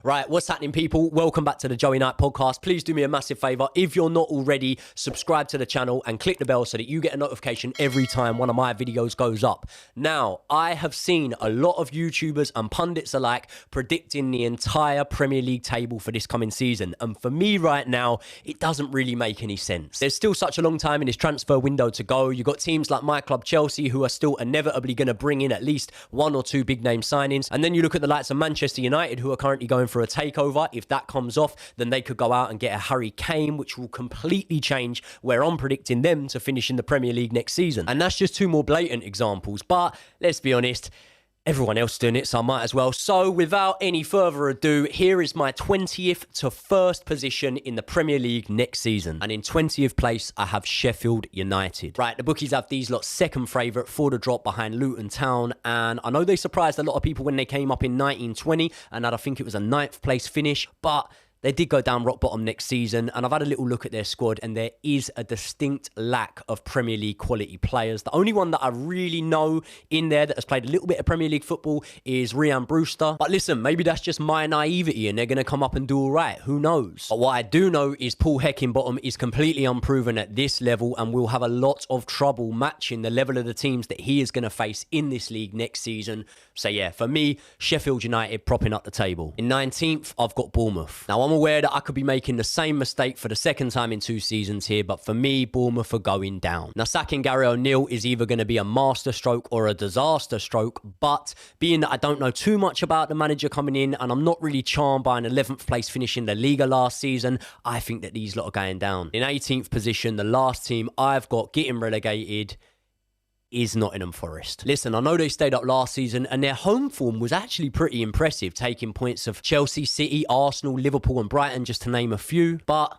Right, what's happening, people? Welcome back to the Joey Knight podcast. Please do me a massive favour. If you're not already, subscribe to the channel and click the bell so that you get a notification every time one of my videos goes up. Now, I have seen a lot of YouTubers and pundits alike predicting the entire Premier League table for this coming season. And for me right now, it doesn't really make any sense. There's still such a long time in this transfer window to go. You've got teams like my club, Chelsea, who are still inevitably going to bring in at least one or two big name signings. And then you look at the likes of Manchester United, who are currently going for a takeover. If that comes off, then they could go out and get a Harry Kane, which will completely change where I'm predicting them to finish in the Premier League next season. And that's just two more blatant examples. But let's be honest, everyone else doing it, so I might as well. So without any further ado, here is my 20th to 1st position in the Premier League next season. And in 20th place, I have Sheffield United. Right, the bookies have these lot second favourite for the drop behind Luton Town. And I know they surprised a lot of people when they came up in 1920, and I think it was a 9th place finish, but they did go down rock bottom next season, and I've had a little look at their squad, and there is a distinct lack of Premier League quality players. The only one that I really know in there that has played a little bit of Premier League football is Ryan Brewster. But listen, maybe that's just my naivety, and they're going to come up and do all right. Who knows? But what I do know is Paul Heckingbottom is completely unproven at this level, and will have a lot of trouble matching the level of the teams that he is going to face in this league next season. So yeah, for me, Sheffield United propping up the table. In 19th, I've got Bournemouth. Now, I'm aware that I could be making the same mistake for the second time in 2 seasons here, but for me, Bournemouth are going down. Now, sacking Gary O'Neill is either going to be a masterstroke or a disaster stroke, but being that I don't know too much about the manager coming in, and I'm not really charmed by an 11th place finish in the Liga last season, I think that these lot are going down. In 18th position, the last team I've got getting relegated is Nottingham Forest. Listen, I know they stayed up last season and their home form was actually pretty impressive, taking points of Chelsea, City, Arsenal, Liverpool and Brighton, just to name a few, but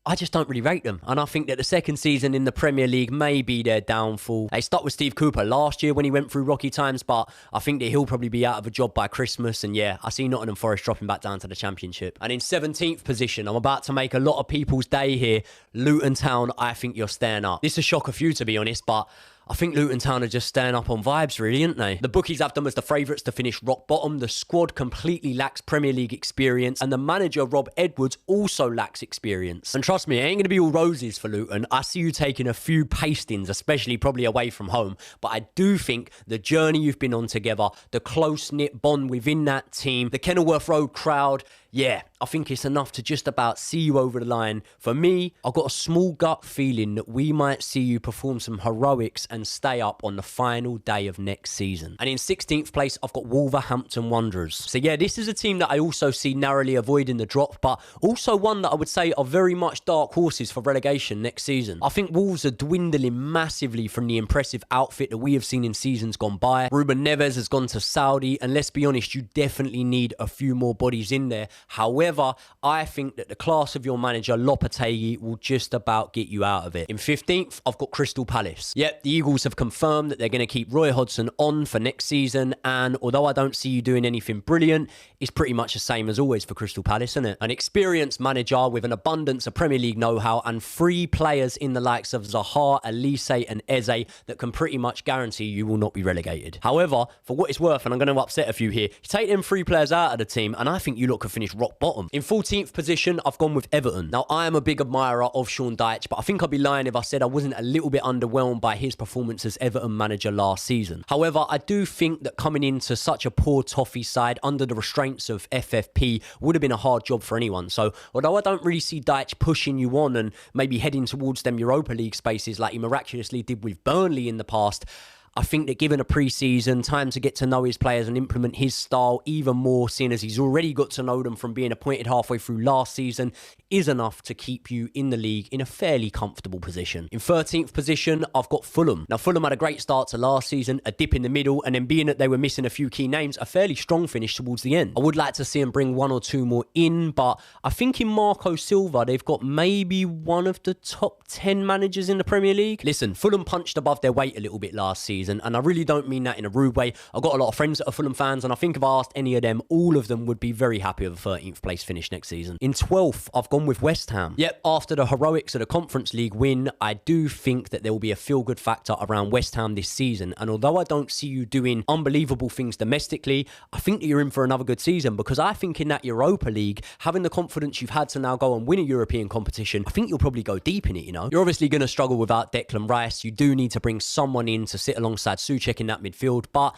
I just don't really rate them. And I think that the second season in the Premier League may be their downfall. They stuck with Steve Cooper last year when he went through rocky times, but I think that he'll probably be out of a job by Christmas. And yeah, I see Nottingham Forest dropping back down to the Championship. And in 17th position, I'm about to make a lot of people's day here. Luton Town, I think you're staying up. This will shock a few, to be honest, but I think Luton Town are just staying up on vibes, really, aren't they? The bookies have them as the favourites to finish rock bottom. The squad completely lacks Premier League experience, and the manager, Rob Edwards, also lacks experience. And trust me, it ain't going to be all roses for Luton. I see you taking a few pastings, especially probably away from home, but I do think the journey you've been on together, the close-knit bond within that team, the Kenilworth Road crowd, yeah, I think it's enough to just about see you over the line. For me, I've got a small gut feeling that we might see you perform some heroics and stay up on the final day of next season. And in 16th place, I've got Wolverhampton Wanderers. So yeah, this is a team that I also see narrowly avoiding the drop, but also one that I would say are very much dark horses for relegation next season. I think Wolves are dwindling massively from the impressive outfit that we have seen in seasons gone by. Ruben Neves has gone to Saudi, and let's be honest, you definitely need a few more bodies in there. However, I think that the class of your manager, Lopetegui, will just about get you out of it. In 15th, I've got Crystal Palace. Yep, the Eagles have confirmed that they're going to keep Roy Hodgson on for next season, and although I don't see you doing anything brilliant, it's pretty much the same as always for Crystal Palace, isn't it? An experienced manager with an abundance of Premier League know-how and 3 players in the likes of Zaha, Elise and Eze that can pretty much guarantee you will not be relegated. However, for what it's worth, and I'm going to upset a few here, you take them 3 players out of the team, and I think you lot could finish rock bottom. In 14th position, I've gone with Everton. Now, I am a big admirer of Sean Dyche, but I think I'd be lying if I said I wasn't a little bit underwhelmed by his performance as Everton manager last season. However, I do think that coming into such a poor Toffee side under the restraints of FFP would have been a hard job for anyone. So, although I don't really see Dyche pushing you on and maybe heading towards them Europa League spaces like he miraculously did with Burnley in the past, I think that given a pre-season, time to get to know his players and implement his style even more, seeing as he's already got to know them from being appointed halfway through last season, is enough to keep you in the league in a fairly comfortable position. In 13th position, I've got Fulham. Now, Fulham had a great start to last season, a dip in the middle, and then being that they were missing a few key names, a fairly strong finish towards the end. I would like to see them bring 1 or 2 more in, but I think in Marco Silva, they've got maybe one of the top 10 managers in the Premier League. Listen, Fulham punched above their weight a little bit last season, season. And I really don't mean that in a rude way. I've got a lot of friends that are Fulham fans, and I think if I asked any of them, all of them would be very happy with a 13th place finish next season. In 12th, I've gone with West Ham. Yep, after the heroics of the Conference League win, I do think that there will be a feel-good factor around West Ham this season. And although I don't see you doing unbelievable things domestically, I think that you're in for another good season, because I think in that Europa League, having the confidence you've had to now go and win a European competition, I think you'll probably go deep in it, you know. You're obviously going to struggle without Declan Rice. You do need to bring someone in to sit alongside Souček in that midfield, but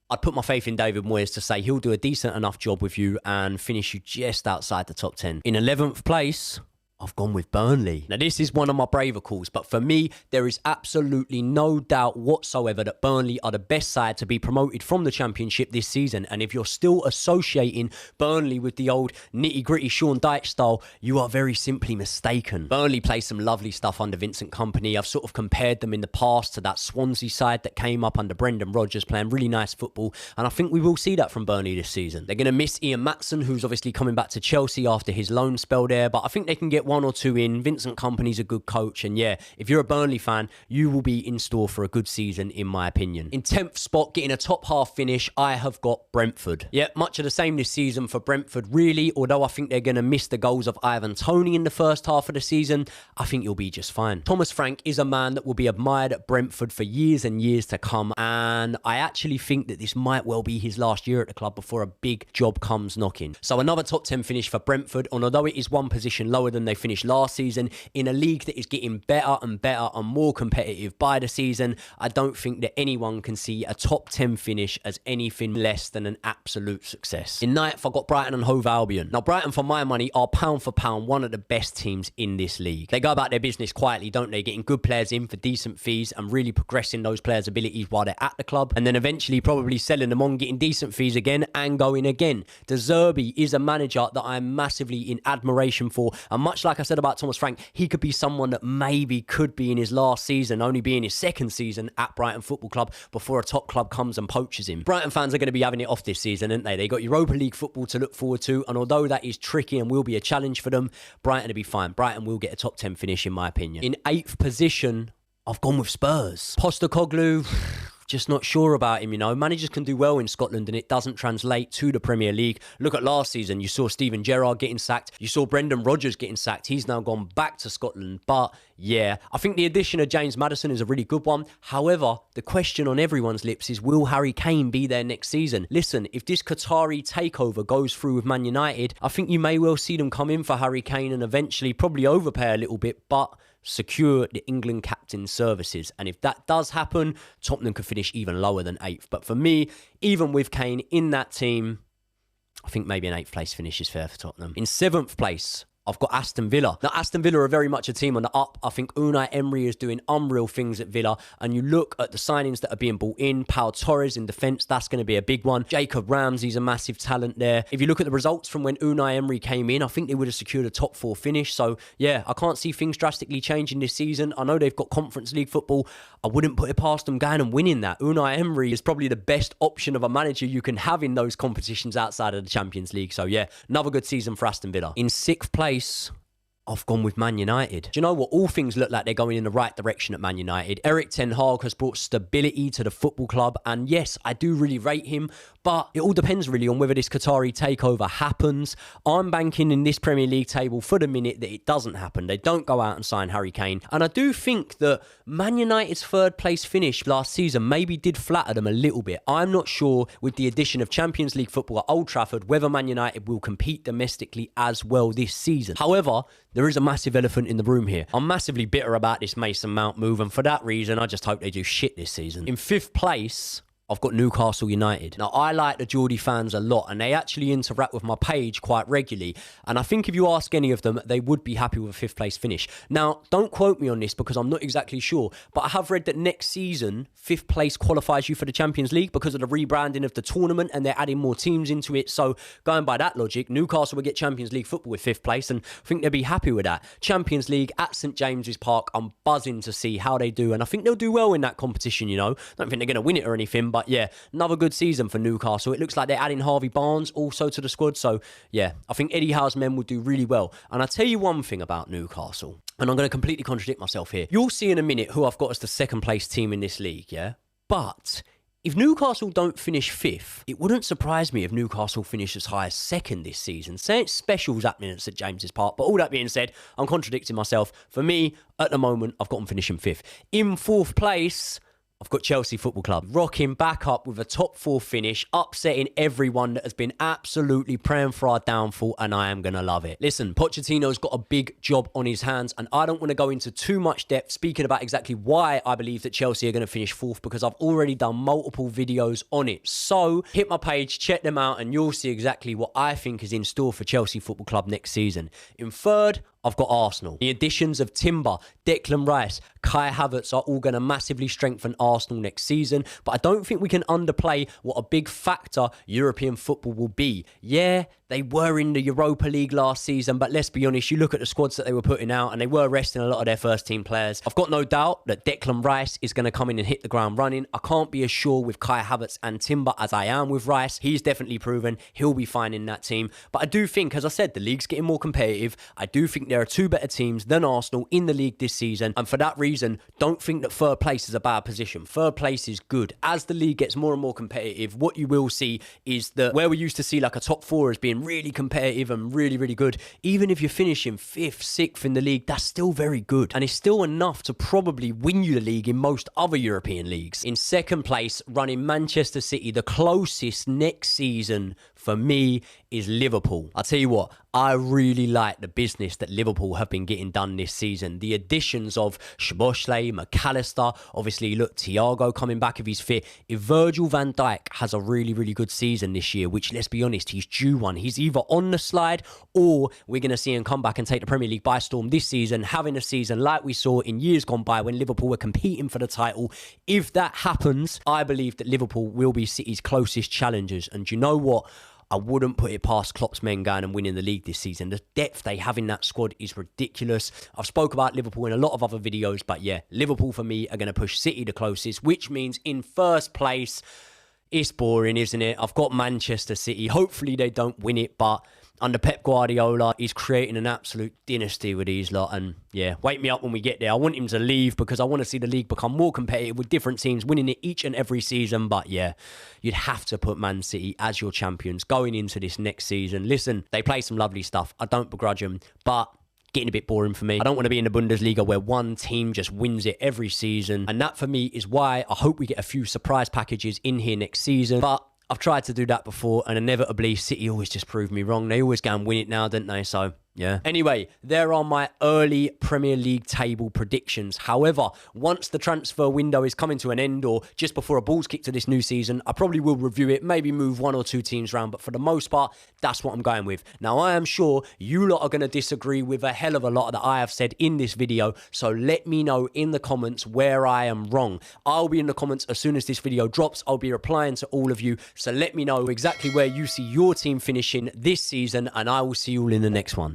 I'd put my faith in David Moyes to say he'll do a decent enough job with you and finish you just outside the top 10. In 11th place, I've gone with Burnley. Now, this is one of my braver calls, but for me, there is absolutely no doubt whatsoever that Burnley are the best side to be promoted from the Championship this season. And if you're still associating Burnley with the old nitty-gritty Sean Dyche style, you are very simply mistaken. Burnley play some lovely stuff under Vincent Kompany. I've sort of compared them in the past to that Swansea side that came up under Brendan Rodgers, playing really nice football. And I think we will see that from Burnley this season. They're going to miss Ian Maatsen, who's obviously coming back to Chelsea after his loan spell there, but I think they can get one or two in. Vincent Kompany's a good coach, and yeah, if you're a Burnley fan, you will be in store for a good season, in my opinion. In 10th spot, getting a top half finish, I have got Brentford. Yeah, much of the same this season for Brentford, really, although I think they're going to miss the goals of Ivan Toney in the first half of the season. I think you'll be just fine. Thomas Frank is a man that will be admired at Brentford for years and years to come, and I actually think that this might well be his last year at the club before a big job comes knocking. So another top 10 finish for Brentford, and although it is one position lower than they finished last season, in a league that is getting better and better and more competitive by the season, I don't think that anyone can see a top 10 finish as anything less than an absolute success. In 9th, I got Brighton and Hove Albion. Now, Brighton, for my money, are pound for pound one of the best teams in this league. They go about their business quietly, don't they? Getting good players in for decent fees and really progressing those players' abilities while they're at the club, and then eventually probably selling them on, getting decent fees again and going again. De Zerbi is a manager that I'm massively in admiration for, and much like I said about Thomas Frank, he could be someone that maybe could be in his last season, only be in his second season at Brighton Football Club before a top club comes and poaches him. Brighton fans are going to be having it off this season, aren't they? They got Europa League football to look forward to, and although that is tricky and will be a challenge for them, Brighton will be fine. Brighton will get a top 10 finish, in my opinion. In 8th position, I've gone with Spurs. Postecoglou, just not sure about him, you know. Managers can do well in Scotland and it doesn't translate to the Premier League. Look at last season. You saw Steven Gerrard getting sacked. You saw Brendan Rodgers getting sacked. He's now gone back to Scotland. But yeah, I think the addition of James Maddison is a really good one. However, the question on everyone's lips is, will Harry Kane be there next season? Listen, if this Qatari takeover goes through with Man United, I think you may well see them come in for Harry Kane and eventually probably overpay a little bit, but secure the England captain's services. And if that does happen, Tottenham could finish even lower than 8th. But for me, even with Kane in that team, I think maybe an 8th place finish is fair for Tottenham. In 7th place, I've got Aston Villa. Now, Aston Villa are very much a team on the up. I think Unai Emery is doing unreal things at Villa. And you look at the signings that are being brought in. Pau Torres in defence, that's going to be a big one. Jacob Ramsey's a massive talent there. If you look at the results from when Unai Emery came in, I think they would have secured a top 4 finish. So, yeah, I can't see things drastically changing this season. I know they've got Conference League football. I wouldn't put it past them going and winning that. Unai Emery is probably the best option of a manager you can have in those competitions outside of the Champions League. So, yeah, another good season for Aston Villa. In 6th place, I've gone with Man United. Do you know what? All things look like they're going in the right direction at Man United. Erik ten Hag has brought stability to the football club. And yes, I do really rate him. But it all depends really on whether this Qatari takeover happens. I'm banking in this Premier League table for the minute that it doesn't happen. They don't go out and sign Harry Kane. And I do think that Man United's 3rd place finish last season maybe did flatter them a little bit. I'm not sure with the addition of Champions League football at Old Trafford whether Man United will compete domestically as well this season. However, there is a massive elephant in the room here. I'm massively bitter about this Mason Mount move, and for that reason, I just hope they do shit this season. In 5th place, I've got Newcastle United. Now, I like the Geordie fans a lot, and they actually interact with my page quite regularly. And I think if you ask any of them, they would be happy with a 5th place finish. Now, don't quote me on this because I'm not exactly sure, but I have read that next season, 5th place qualifies you for the Champions League because of the rebranding of the tournament, and they're adding more teams into it. So, going by that logic, Newcastle will get Champions League football with 5th place, and I think they'll be happy with that. Champions League at St James's Park, I'm buzzing to see how they do, and I think they'll do well in that competition, you know. I don't think they're going to win it or anything, but yeah, another good season for Newcastle. It looks like they're adding Harvey Barnes also to the squad. So, yeah, I think Eddie Howe's men will do really well. And I'll tell you one thing about Newcastle, and I'm going to completely contradict myself here. You'll see in a minute who I've got as the 2nd place team in this league, yeah? But if Newcastle don't finish 5th, it wouldn't surprise me if Newcastle finish as high as 2nd this season. Saying special's happening at St James's Park, but all that being said, I'm contradicting myself. For me, at the moment, I've got them finishing 5th. In 4th place, I've got Chelsea Football Club rocking back up with a top 4 finish, upsetting everyone that has been absolutely praying for our downfall, and I am going to love it. Listen, Pochettino's got a big job on his hands, and I don't want to go into too much depth speaking about exactly why I believe that Chelsea are going to finish 4th, because I've already done multiple videos on it. So hit my page, check them out, and you'll see exactly what I think is in store for Chelsea Football Club next season. In 3rd, I've got Arsenal. The additions of Timber, Declan Rice, Kai Havertz are all going to massively strengthen Arsenal next season, but I don't think we can underplay what a big factor European football will be. Yeah, they were in the Europa League last season, but let's be honest, you look at the squads that they were putting out and they were resting a lot of their first team players. I've got no doubt that Declan Rice is going to come in and hit the ground running. I can't be as sure with Kai Havertz and Timber as I am with Rice. He's definitely proven he'll be fine in that team. But I do think, as I said, the league's getting more competitive. I do think there are 2 better teams than Arsenal in the league this season. And for that reason, don't think that 3rd place is a bad position. 3rd place is good. As the league gets more and more competitive, what you will see is that where we used to see like a top 4 as being really competitive and really, really good, even if you're finishing 5th, 6th in the league, that's still very good. And it's still enough to probably win you the league in most other European leagues. In 2nd place, running Manchester City, the closest next season for me is Liverpool. I'll tell you what, I really like the business that Liverpool have been getting done this season. The additions of Szoboszlai, McAllister, obviously look, Thiago coming back if he's fit. If Virgil van Dijk has a really, really good season this year, which let's be honest, he's due one. He's either on the slide or we're going to see him come back and take the Premier League by storm this season, having a season like we saw in years gone by when Liverpool were competing for the title. If that happens, I believe that Liverpool will be City's closest challengers. And you know what? I wouldn't put it past Klopp's men going and winning the league this season. The depth they have in that squad is ridiculous. I've spoke about Liverpool in a lot of other videos, but yeah, Liverpool for me are going to push City the closest, which means in 1st place, it's boring, isn't it? I've got Manchester City. Hopefully they don't win it, but under Pep Guardiola, he's creating an absolute dynasty with these lot. And yeah, wake me up when we get there. I want him to leave because I want to see the league become more competitive with different teams winning it each and every season. But yeah, you'd have to put Man City as your champions going into this next season. Listen, they play some lovely stuff. I don't begrudge them, but getting a bit boring for me. I don't want to be in the Bundesliga where one team just wins it every season. And that for me is why I hope we get a few surprise packages in here next season. But I've tried to do that before and inevitably City always just prove me wrong. They always go and win it now, don't they? So yeah. Anyway, there are my early Premier League table predictions. However, once the transfer window is coming to an end or just before a ball's kicked to this new season, I probably will review it, maybe move 1 or 2 teams around. But for the most part, that's what I'm going with. Now, I am sure you lot are going to disagree with a hell of a lot that I have said in this video. So let me know in the comments where I am wrong. I'll be in the comments as soon as this video drops. I'll be replying to all of you. So let me know exactly where you see your team finishing this season, and I will see you all in the next one.